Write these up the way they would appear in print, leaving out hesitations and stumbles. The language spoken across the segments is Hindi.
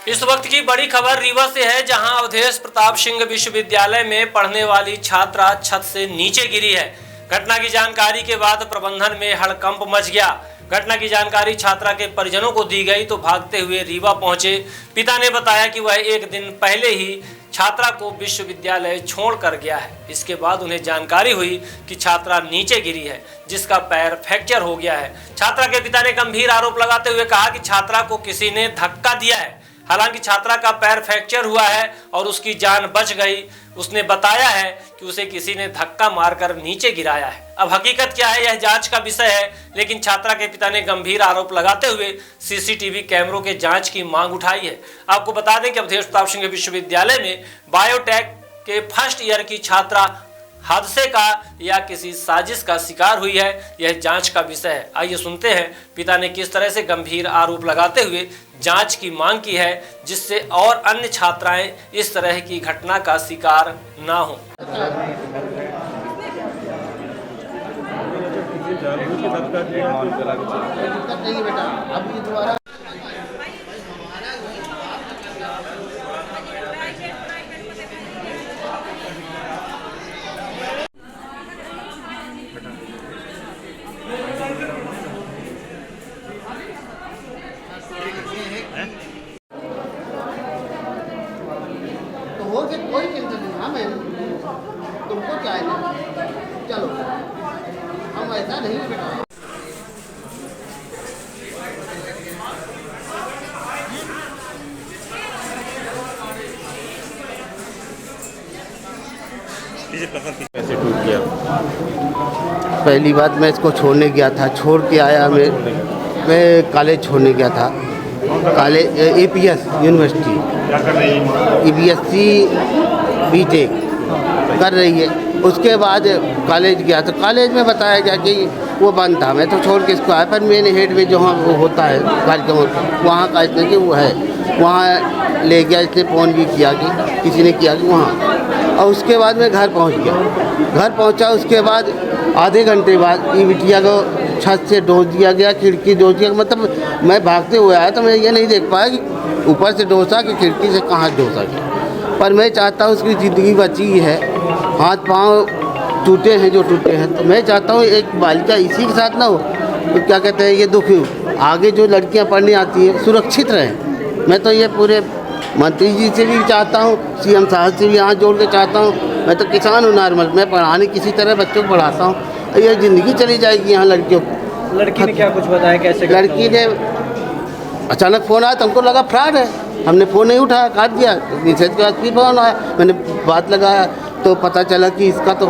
इस वक्त की बड़ी खबर रीवा से है, जहां अवधेश प्रताप सिंह विश्वविद्यालय में पढ़ने वाली छात्रा छत से नीचे गिरी है। घटना की जानकारी के बाद प्रबंधन में हड़कंप मच गया। घटना की जानकारी छात्रा के परिजनों को दी गई तो भागते हुए रीवा पहुंचे। पिता ने बताया कि वह एक दिन पहले ही छात्रा को विश्वविद्यालय छोड़कर गया है। इसके बाद उन्हें जानकारी हुई कि छात्रा नीचे गिरी है, जिसका पैर फ्रैक्चर हो गया है। छात्रा के पिता ने गंभीर आरोप लगाते हुए कहा कि छात्रा को किसी ने धक्का दिया है। हालांकि छात्रा का पैर फ्रैक्चर हुआ है और उसकी जान बच गई। उसने बताया है कि उसे किसी ने धक्का मारकर नीचे गिराया है। अब हकीकत क्या है, यह जांच का विषय है, लेकिन छात्रा के पिता ने गंभीर आरोप लगाते हुए सीसीटीवी कैमरों के जांच की मांग उठाई है। आपको बता दें कि अवधेश प्रताप सिंह विश्वविद्यालय में बायोटेक के फर्स्ट ईयर की छात्रा हादसे का या किसी साजिश का शिकार हुई है, यह जांच का विषय है। आइए सुनते हैं पिता ने किस तरह से गंभीर आरोप लगाते हुए जांच की मांग की है, जिससे और अन्य छात्राएं इस तरह की घटना का शिकार ना हो। तो हो के कोई टेंशन नहीं, हमें तुमको क्या है, चलो हम ऐसा नहीं बेटा। कैसे टूट गया? पहली बात मैं इसको छोड़ने गया था, छोड़ के आया मैं कॉलेज छोड़ने गया था, कॉलेज APS यूनिवर्सिटी। क्या कर रही है? BSc BTech कर रही है। उसके बाद कॉलेज गया तो कॉलेज में बताया गया कि वो बंद था। मैं तो छोड़ के इसको आया, पर मेन हेड में जो वो होता है कार्यक्रम, वहाँ का इसने कि वो है, वहाँ ले गया। इसने फ़ोन भी किया कि किसी ने किया कि वहाँ, और उसके बाद मैं घर पहुँच गया। घर पहुँचा उसके बाद आधे घंटे बाद ये बिटिया को छत से डोस दिया गया, खिड़की डोस दिया। मतलब मैं भागते हुए आया तो मैं ये नहीं देख पाया कि ऊपर से डोसा कि खिड़की से कहाँ डोसा गया। पर मैं चाहता हूँ उसकी ज़िंदगी बची है, हाथ पांव टूटे हैं जो टूटे हैं, तो मैं चाहता हूँ एक बालिका इसी के साथ ना हो। तो क्या कहते हैं, ये दुख आगे जो लड़कियाँ पढ़ने आती हैं सुरक्षित रहें। मैं तो ये पूरे मंत्री जी से भी चाहता हूँ, CM साहब से भी हाथ जोड़ के चाहता हूँ। मैं तो किसान हूँ नॉर्मल, मैं पढ़ाने किसी तरह बच्चों को पढ़ाता हूँ। ये ज़िंदगी चली जाएगी यहाँ लड़कियों को। लड़की ने क्या कुछ बताया, कैसे? लड़की ने अचानक फ़ोन आया तो हमको लगा फ्रॉड है, हमने फ़ोन नहीं उठाया, काट दिया। मैसेज के बाद फिर फ़ोन आया, मैंने बात लगाया तो पता चला कि इसका तो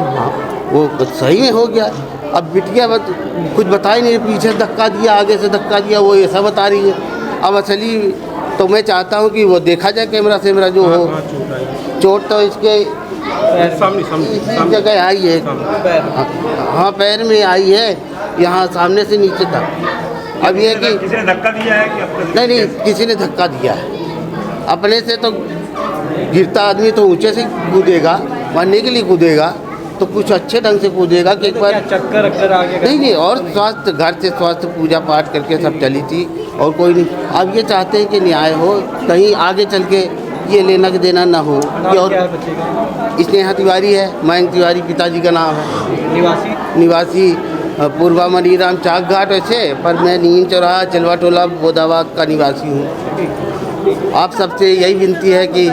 वो सही में हो गया। अब बिटिया कुछ बता ही नहीं, पीछे से धक्का दिया, आगे से धक्का दिया, वो ऐसा बता रही है। अब असली तो मैं चाहता हूँ कि वो देखा जाए कैमरा सेमरा जो हो। चोट तो इसके इसी जगह आई है, हाँ पैर में आई है, यहाँ सामने से नीचे तक। अब ये कि किसी ने धक्का दिया है कि नहीं, किसी ने धक्का दिया है। अपने से तो गिरता आदमी तो ऊंचे से कूदेगा, मरने के लिए कूदेगा तो कुछ अच्छे ढंग से कूदेगा कि एक बार चक्कर अक्कर आगे नहीं। और स्वास्थ्य घर से स्वास्थ्य पूजा पाठ करके सब चली थी और कोई नहीं। अब ये चाहते हैं कि न्याय हो, कहीं आगे चल के ये लेना के देना ना हो। और स्नेहा तिवारी है, मयंक तिवारी पिताजी का नाम है। निवासी पूर्वा मनीराम चाक घाट वैसे, पर मैं नीम चौराहा चलवा टोला बोदाबाद का निवासी हूँ। आप सबसे यही विनती है कि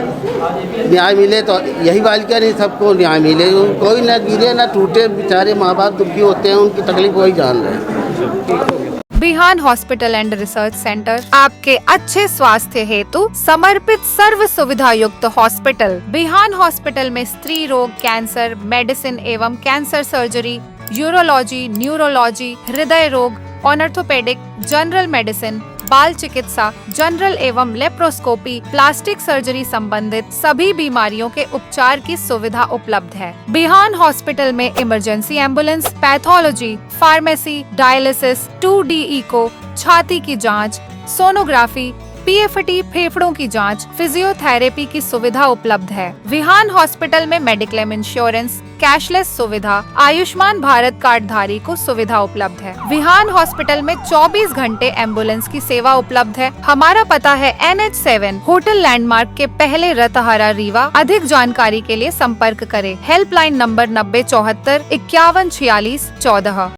न्याय मिले, तो यही बालिका नहीं सबको न्याय मिले। कोई ना गिरे ना टूटे, बेचारे माँ बाप दुखी होते हैं, उनकी तकलीफ वही जान रहे हैं। बिहान हॉस्पिटल एंड रिसर्च सेंटर आपके अच्छे स्वास्थ्य हेतु समर्पित सर्व सुविधा युक्त हॉस्पिटल। बिहान हॉस्पिटल में स्त्री रोग, कैंसर मेडिसिन एवं कैंसर सर्जरी, यूरोलॉजी, न्यूरोलॉजी, हृदय रोग, ऑर्थोपेडिक, जनरल मेडिसिन, बाल चिकित्सा, जनरल एवं लेप्रोस्कोपी, प्लास्टिक सर्जरी संबंधित सभी बीमारियों के उपचार की सुविधा उपलब्ध है। बिहान हॉस्पिटल में emergency ambulance, pathology, pharmacy, dialysis, 2D echo, छाती की जांच, सोनोग्राफी, पीएफटी फेफड़ों की जांच, फिजियोथेरेपी की सुविधा उपलब्ध है। विहान हॉस्पिटल में मेडिक्लेम इंश्योरेंस, कैशलेस सुविधा, आयुष्मान भारत कार्ड धारी को सुविधा उपलब्ध है। विहान हॉस्पिटल में 24 घंटे एम्बुलेंस की सेवा उपलब्ध है। हमारा पता है NH7 होटल लैंडमार्क के पहले रतहरा रीवा। अधिक जानकारी के लिए संपर्क करें। Helpline number 9074 5146 14।